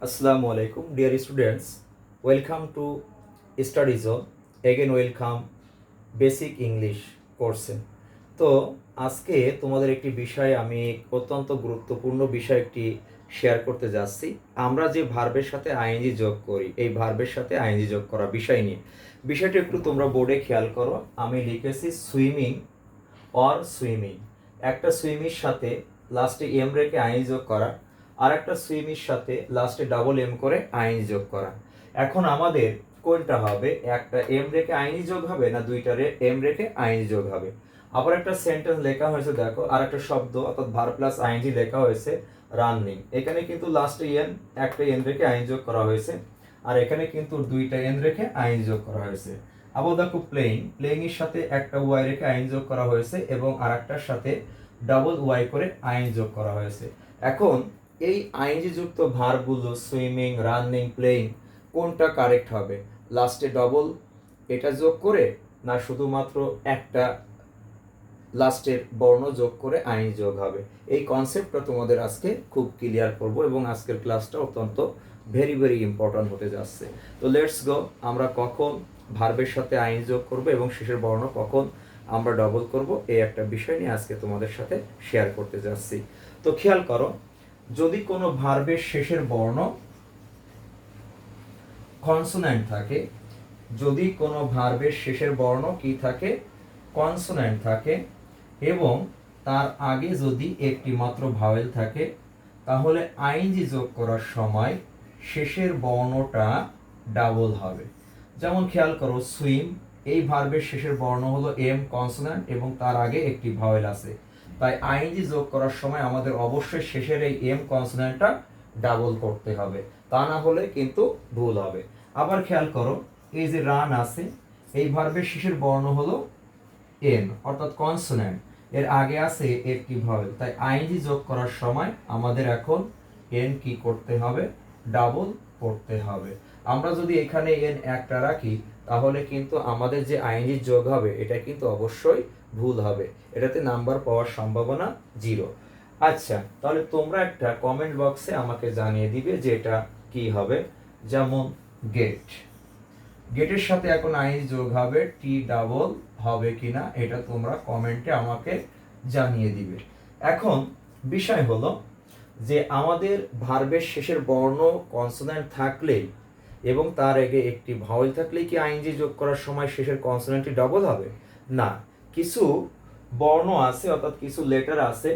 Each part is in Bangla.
Assalamu alaikum, dear students. Welcome to Study Zone. Again, welcome basic English কোর্সে। তো আজকে তোমাদের একটি বিষয় আমি অত্যন্ত গুরুত্বপূর্ণ বিষয় একটি শেয়ার করতে যাচ্ছি। আমরা যে ভার্বের সাথে আইএনজি যোগ করি, এই ভার্বের সাথে আইএনজি যোগ করা বিষয় নিয়ে বিষয়টা একটু তোমরা বোর্ডে খেয়াল করো। আমি লিখেছি সুইমিং অর সুইমিং। একটা সুইমির সাথে লাস্টে এম রেখে আইএনজি যোগ করা, আর একটা সুইমির সাথে লাস্টে ডাবল এম করে আইএনজি যোগ করা। এখন আমাদের কোনটা হবে, একটা এম রেখে আইএনজি যোগ হবে না দুইটা এম রেখে আইএনজি যোগ হবে? আবার একটা সেন্টেন্স লেখা হয়েছে দেখো, আর একটা শব্দ অর্থাৎ ভার্ব প্লাস আইএনজি লেখা হয়েছে রানিং। এখানে কিন্তু লাস্টে এন, একটা এন রেখে আইএনজি যোগ করা হয়েছে, আর এখানে কিন্তু দুইটা এন রেখে আইএনজি যোগ করা হয়েছে। আবার দেখো প্লেইং, প্লেইং এর সাথে একটা ওয়াই রেখে আইএনজি যোগ করা হয়েছে এবং আরেকটার সাথে ডাবল ওয়াই করে আইএনজি যোগ করা হয়েছে। এখন এই আইএনজি যুক্ত ভার্বগুলো সুইমিং, রানিং, প্লেইং কোনটা কারেক্ট হবে? লাস্টে ডবল এটা যোগ করে, না শুধুমাত্র একটা লাস্টের বর্ণ যোগ করে আইএনজি যোগ হবে? এই কনসেপ্টটা তোমাদের আজকে খুব ক্লিয়ার করব এবং আজকের ক্লাসটা অত্যন্ত ভেরি ভেরি ইম্পর্ট্যান্ট হতে যাচ্ছে। তো লেটস গো, আমরা কখন ভার্বের সাথে আইএনজি যোগ করব এবং শেষের বর্ণ কখন আমরা ডবল করব, এই একটা বিষয় নিয়ে আজকে তোমাদের সাথে শেয়ার করতে যাচ্ছি। তো খেয়াল করো, যদি কোনো ভার্বের শেষের বর্ণ কনসোন্যান্ট থাকে, যদি কোনো ভার্বের শেষের বর্ণ কি থাকে, কনসোন্যান্ট থাকে, এবং তার আগে যদি একটি মাত্র ভাওয়েল থাকে, তাহলে আইএনজি যোগ করার সময় শেষের বর্ণটা ডাবল হবে। যেমন খেয়াল করো, সুইম, এই ভার্বের শেষের বর্ণ হলো এম কনসোন্যান্ট এবং তার আগে একটি ভাওয়েল আছে, তাই আইএনজি যোগ করার সময় আমাদের অবশ্যই শেষের এই এম কনসোন্যান্টটা ডাবল করতে হবে, তা না হলে কিন্তু ভুল হবে। আবার খেয়াল করো, এই যে রান আছে, এই ভার্বের শেষের বর্ণ হলো এন অর্থাৎ কনসোন্যান্ট, এর আগে আছে একটি ভাওয়েল, তাই আইএনজি যোগ করার সময় আমাদের এখন এন কি করতে হবে, ডাবল করতে হবে। আমরা যদি এখানে এন একটা রাখি, তাহলে কিন্তু আমাদের যে আইএনজি যোগ হবে এটা কিন্তু অবশ্যই ভুল হবে, এটাতে নাম্বার পাওয়ার সম্ভাবনা 0। আচ্ছা, তাহলে তোমরা একটা কমেন্ট বক্সে আমাকে জানিয়ে দিবে যে এটা কি হবে। যেমন গেট, গেটের সাথে এখন আইএনজি যোগ হবে, টি ডাবল হবে কিনা এটা তোমরা কমেন্টে আমাকে জানিয়ে দিবে। এখন বিষয় হলো যে আমাদের ভার্বের শেষের বর্ণ কনসোন্যান্ট থাকলেই এবং তার আগে একটি ভাওয়েল থাকলেই কি আইএনজি যোগ করার সময় শেষের কনসোন্যান্টটি ডাবল হবে? না, কিছু বর্ণ আছে অর্থাৎ কিছু লেটার আছে,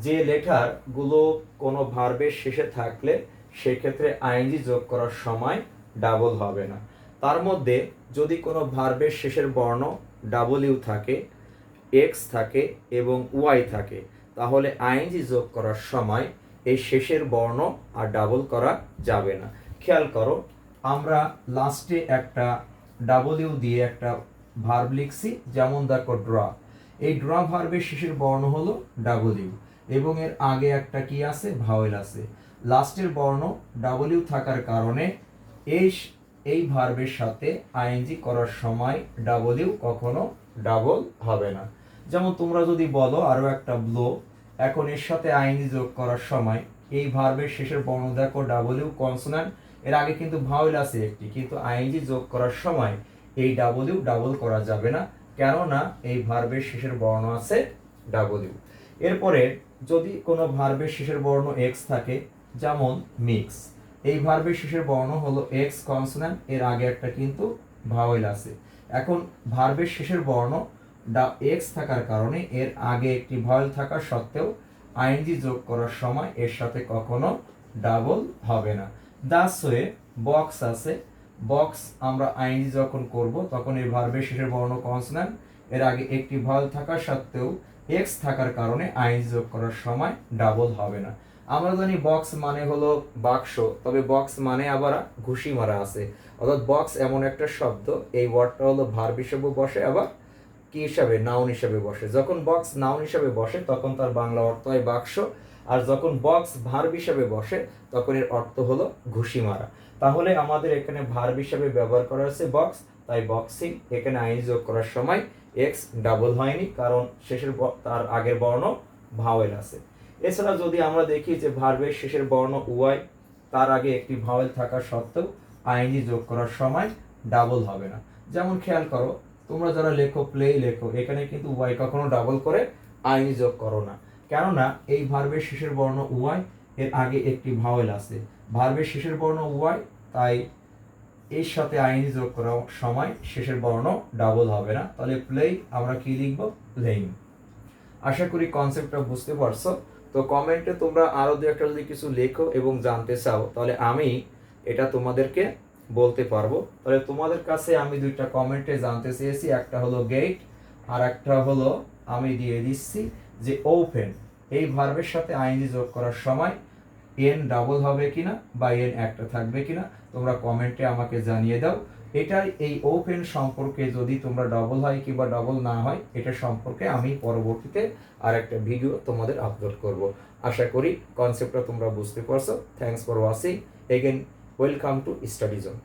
যে লেটারগুলো কোনো ভার্বের শেষে থাকলে সেক্ষেত্রে আইএনজি যোগ করার সময় ডাবল হবে না। তার মধ্যে যদি কোনো ভার্বের শেষের বর্ণ ডাবল ইউ থাকে, এক্স থাকে এবং ওয়াই থাকে, তাহলে আইএনজি যোগ করার সময় এই শেষের বর্ণ আর ডাবল করা যাবে না। খেয়াল করো, আমরা লাস্টে একটা ডাবল ইউ দিয়ে একটা ভার্ব লিখছি, যেমন দেখো ড্র, এই ড্র ভার্বের শেষের বর্ণ হলো ডাবল ইউ এবং এর আগে একটা কি আছে, ভাওয়েল আছে। লাস্টের বর্ণ ডাবল ইউ থাকার কারণে এই ভার্বের সাথে আইএনজি করার সময় ডাবল ইউ কখনো ডাবল হবে না। যেমন তোমরা যদি বলো আরো একটা ব্লো, এখন এর সাথে আইএনজি যোগ করার সময় এই ভার্বের শেষের বর্ণ দেখো ডাবল ইউ কনসোন্যান্ট, এর আগে কিন্তু ভাওয়েল আছে একটি, কিন্তু আইএনজি যোগ করার সময় এই ডাবল ইউ ডাবল করা যাবে না, কেননা এই ভার্বের শেষের বর্ণ আছে ডাবল ইউ। এরপরে যদি কোনো ভার্বের শেষের বর্ণ এক্স থাকে, যেমন মিক্স, এই ভার্বের শেষের বর্ণ হলো এক্স কনসোন্যান্ট, এর আগে একটা কিন্তু ভাওয়েল আছে। এখন ভার্বের শেষের বর্ণ এক্স থাকার কারণে এর আগে একটি ভাওয়েল থাকা সত্ত্বেও আইএনজি যোগ করার সময় এর সাথে কখনো ডাবল হবে না। দ্যাটস ওয়ে বক্স আছে, বক্স আমরা আইএনজি যখন করব তখন এই ভার্বের শেষের বর্ণ কনসোন্যান্ট, এর আগে একটি ভাওয়েল থাকা সত্ত্বেও এক্স থাকার কারণে আইএনজি যোগ করার সময় ডাবল হবে না। আমরা জানি বক্স মানে হলো বাক্স, তবে বক্স মানে আবার ঘুষি মারা আছে, অর্থাৎ বক্স এমন একটা শব্দ, এই ওয়ার্ডটা হলো ভার্ব হিসেবে বসে, আবার কি হিসাবে, নাউন হিসাবে বসে। যখন বক্স নাউন হিসাবে বসে তখন তার বাংলা অর্থ হয় বাক্স, আর যখন বক্স ভার্ব হিসাবে বসে তখন এর অর্থ হলো ঘুষি মারা। তাহলে আমাদের এখানে ভার্ব হিসাবে ব্যবহার করা হয়েছে বক্স, তাই বক্সিং, এখানে আইএনজি যোগ করার সময় এক্স ডাবল হয়নি, কারণ শেষের তার আগের বর্ণ ভাওয়েল আছে। এছাড়া যদি আমরা দেখি যে ভার্বের শেষের বর্ণ ওয়াই, তার আগে একটি ভাওয়েল থাকা সত্ত্বেও আইএনজি যোগ করার সময় ডাবল হবে না। যেমন খেয়াল করো, তোমরা যারা লেখো প্লে লেখো, এখানে কিন্তু ওয়াই কখনো ডাবল করে আইএনজি যোগ করো না, কেননা এই ভার্বের শেষের বর্ণ ওয়াই, এর আগে একটি ভাওয়েল আছে, ভার্বের শেষের বর্ণ ওয়াই, তাই এর সাথে আইএনজি যোগ করার সময় শেষের বর্ণ ডাবল হবে না। তাহলে প্লেই আমরা কি লিখবো? প্লেইং। আশা করি কনসেপ্টটা বুঝতে পারছো। তো কমেন্টে তোমরা আরো দু একটা যদি কিছু লেখো এবং জানতে চাও, তাহলে আমি এটা তোমাদেরকে বলতে পারবো। তাহলে তোমাদের কাছে আমি দুইটা কমেন্টে জানতে চেয়েছি, একটা হলো গেট আর একটা হলো আমি দিয়ে দিচ্ছি যে ওপেন। এই ভার্বের সাথে আইএনজি যোগ করার সময় এন ডাবল হবে কিনা বা এন একটা থাকবে কিনা তোমরা কমেন্টে আমাকে জানিয়ে দাও। এটার এই ওপেন সম্পর্কে যদি তোমরা ডবল হয় কিংবা ডবল না হয়, এটা সম্পর্কে আমি পরবর্তীতে আর একটা ভিডিও তোমাদের আপলোড করব। আশা করি কনসেপ্টটা তোমরা বুঝতে পারছো। Thanks for watching. Again welcome to study zone.